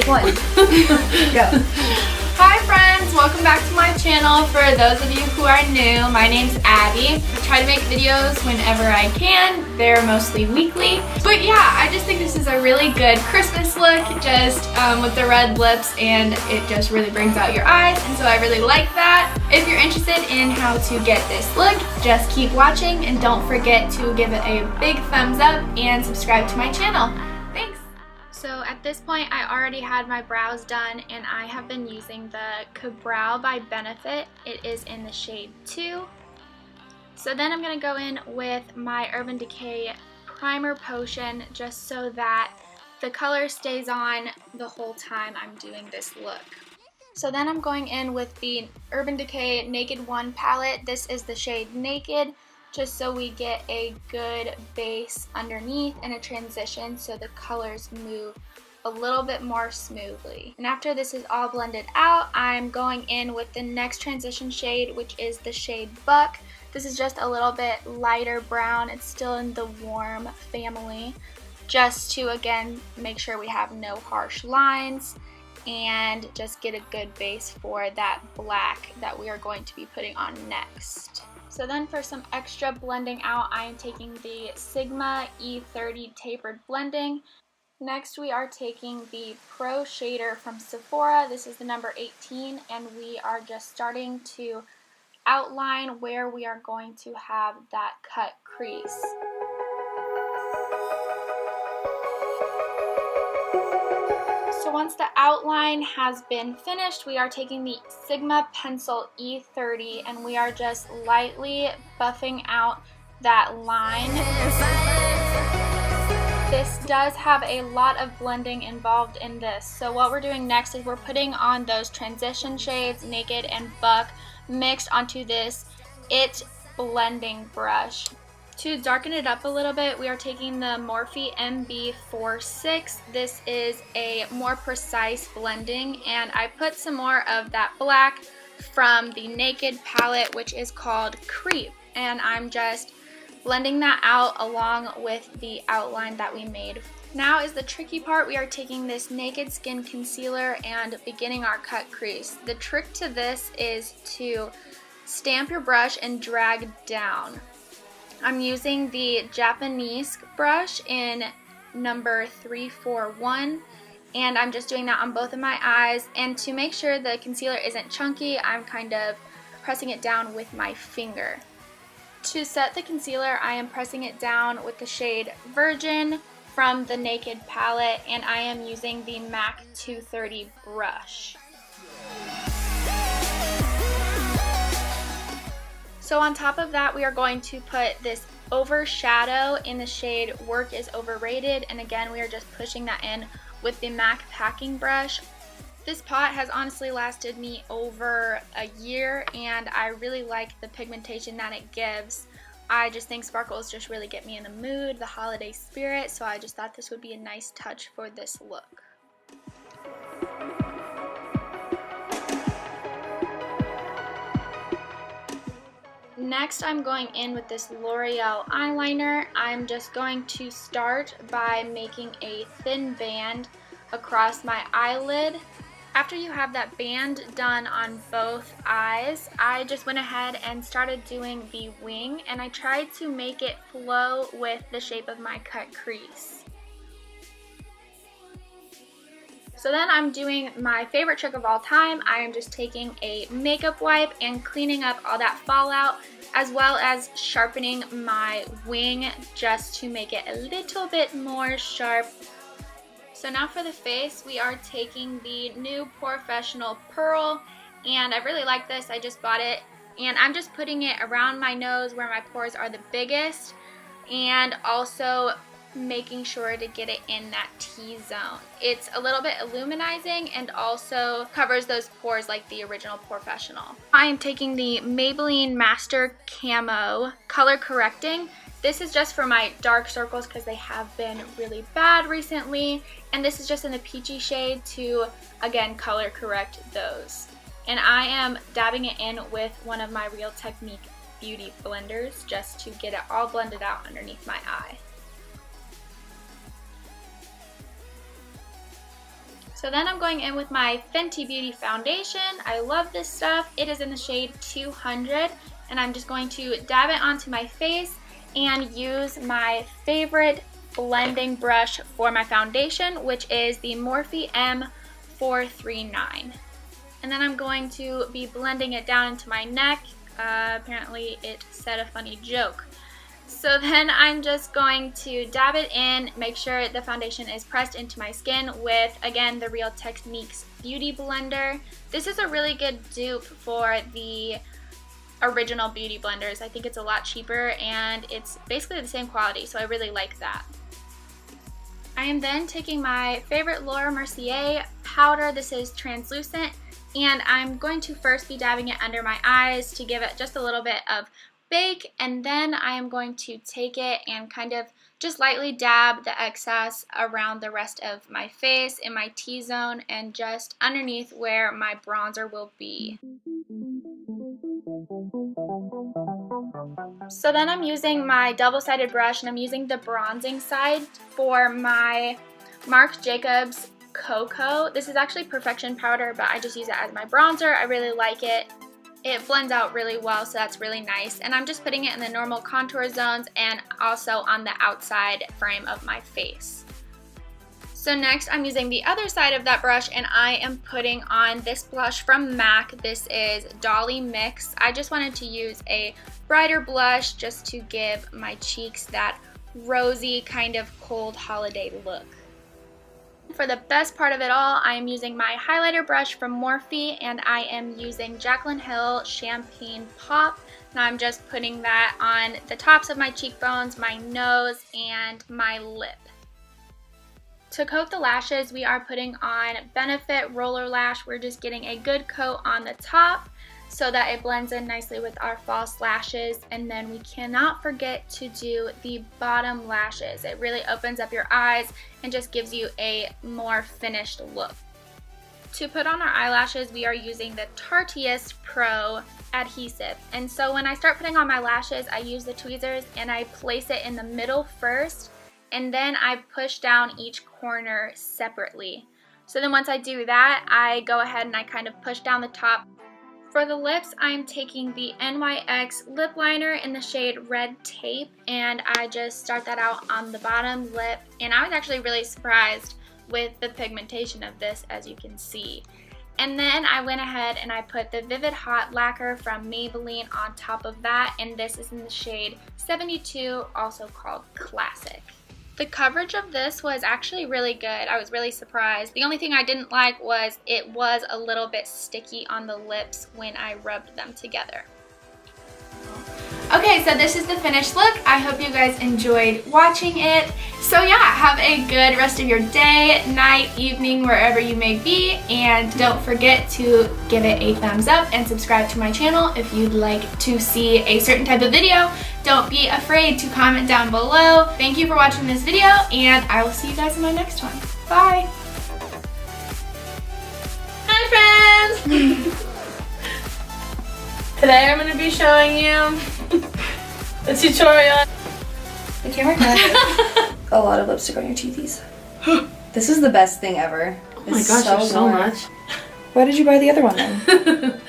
One. Go. Hi friends, welcome back to my channel. For those of you who are new, my name's Abby. I try to make videos whenever I can. They're mostly weekly. But yeah, I just think this is a really good Christmas look, just with the red lips, and it just really brings out your eyes, and so I really like that. If you're interested in how to get this look, just keep watching and don't forget to give it a big thumbs up and subscribe to my channel. Thanks! So at this point, I already had my brows done, and I have been using the Ka-Brow by Benefit. It is in the shade 2. So then I'm going to go in with my Urban Decay Primer Potion just so that the color stays on the whole time I'm doing this look. So then I'm going in with the Urban Decay Naked One palette. This is the shade Naked, just so we get a good base underneath and a transition so the colors move a little bit more smoothly. And after this is all blended out, I'm going in with the next transition shade, which is the shade Buck. This is just a little bit lighter brown. It's still in the warm family, just to again make sure we have no harsh lines and just get a good base for that black that we are going to be putting on next. So then for some extra blending out, I am taking the Sigma E30 Tapered Blending. Next we are taking the Pro Shader from Sephora. This is the number 18, and we are just starting to outline where we are going to have that cut crease. So once the outline has been finished, we are taking the Sigma Pencil E30 and we are just lightly buffing out that line. This does have a lot of blending involved in this. So what we're doing next is we're putting on those transition shades, Naked and Buck, mixed onto this IT blending brush. To darken it up a little bit, we are taking the Morphe MB46. This is a more precise blending, and I put some more of that black from the Naked palette, which is called Crease, and I'm just blending that out along with the outline that we made. Now is the tricky part. We are taking this Naked Skin Concealer and beginning our cut crease. The trick to this is to stamp your brush and drag down. I'm using the Japanese brush in number 341, and I'm just doing that on both of my eyes. And to make sure the concealer isn't chunky, I'm kind of pressing it down with my finger. To set the concealer, I am pressing it down with the shade Virgin from the Naked palette, and I am using the MAC 230 brush. So on top of that, we are going to put this overshadow in the shade Work is Overrated, and again we are just pushing that in with the MAC packing brush. This pot has honestly lasted me over a year, and I really like the pigmentation that it gives. I just think sparkles just really get me in the mood, the holiday spirit, so I just thought this would be a nice touch for this look. Next, I'm going in with this L'Oreal eyeliner. I'm just going to start by making a thin band across my eyelid. After you have that band done on both eyes, I just went ahead and started doing the wing, and I tried to make it flow with the shape of my cut crease. So then I'm doing my favorite trick of all time. I am just taking a makeup wipe and cleaning up all that fallout, as well as sharpening my wing just to make it a little bit more sharp. So now for the face, we are taking the new Professional Pearl, and I really like this. I just bought it, and I'm just putting it around my nose where my pores are the biggest, and also making sure to get it in that T-zone. It's a little bit illuminizing and also covers those pores like the original Professional. I am taking the Maybelline Master Camo Color Correcting. This is just for my dark circles because they have been really bad recently, and this is just in the peachy shade to, again, color correct those. And I am dabbing it in with one of my Real Technique beauty blenders just to get it all blended out underneath my eye. So then I'm going in with my Fenty Beauty foundation. I love this stuff. It is in the shade 200, and I'm just going to dab it onto my face and use my favorite blending brush for my foundation, which is the Morphe M439. And then I'm going to be blending it down into my neck. Apparently it said a funny joke. So then I'm just going to dab it in, make sure the foundation is pressed into my skin with, again, the Real Techniques Beauty Blender. This is a really good dupe for the original beauty blenders. I think it's a lot cheaper and it's basically the same quality, so I really like that. I am then taking my favorite Laura Mercier powder. This is translucent, and I'm going to first be dabbing it under my eyes to give it just a little bit of bake, and then I am going to take it and kind of just lightly dab the excess around the rest of my face, in my T-zone, and just underneath where my bronzer will be. So then I'm using my double-sided brush, and I'm using the bronzing side for my Marc Jacobs Cocoa. This is actually Perfection powder, but I just use it as my bronzer. I really like it. It blends out really well, so that's really nice. And I'm just putting it in the normal contour zones and also on the outside frame of my face. So next I'm using the other side of that brush, and I am putting on this blush from MAC. This is Dolly Mix. I just wanted to use a brighter blush just to give my cheeks that rosy kind of cold holiday look. For the best part of it all, I am using my highlighter brush from Morphe, and I am using Jaclyn Hill Champagne Pop. Now I'm just putting that on the tops of my cheekbones, my nose, and my lip. To coat the lashes, we are putting on Benefit Roller Lash. We're just getting a good coat on the top so that it blends in nicely with our false lashes. And then we cannot forget to do the bottom lashes. It really opens up your eyes and just gives you a more finished look. To put on our eyelashes, we are using the Tarteist Pro adhesive. And so when I start putting on my lashes, I use the tweezers and I place it in the middle first, and then I push down each corner separately. So then once I do that, I go ahead and I kind of push down the top. For the lips, I'm taking the NYX lip liner in the shade Red Tape, and I just start that out on the bottom lip. And I was actually really surprised with the pigmentation of this, as you can see. And then I went ahead and I put the Vivid Hot lacquer from Maybelline on top of that, and this is in the shade 72, also called Classic. The coverage of this was actually really good. I was really surprised. The only thing I didn't like was it was a little bit sticky on the lips when I rubbed them together. Okay, so this is the finished look. I hope you guys enjoyed watching it. So yeah, have a good rest of your day, night, evening, wherever you may be. And don't forget to give it a thumbs up and subscribe to my channel if you'd like to see a certain type of video. Don't be afraid to comment down below. Thank you for watching this video, and I will see you guys in my next one. Bye! Hi friends! Today I'm going to be showing you a tutorial. The camera has a lot of lipstick on your teethies. This is the best thing ever. Oh my gosh, there's so much. Why did you buy the other one then?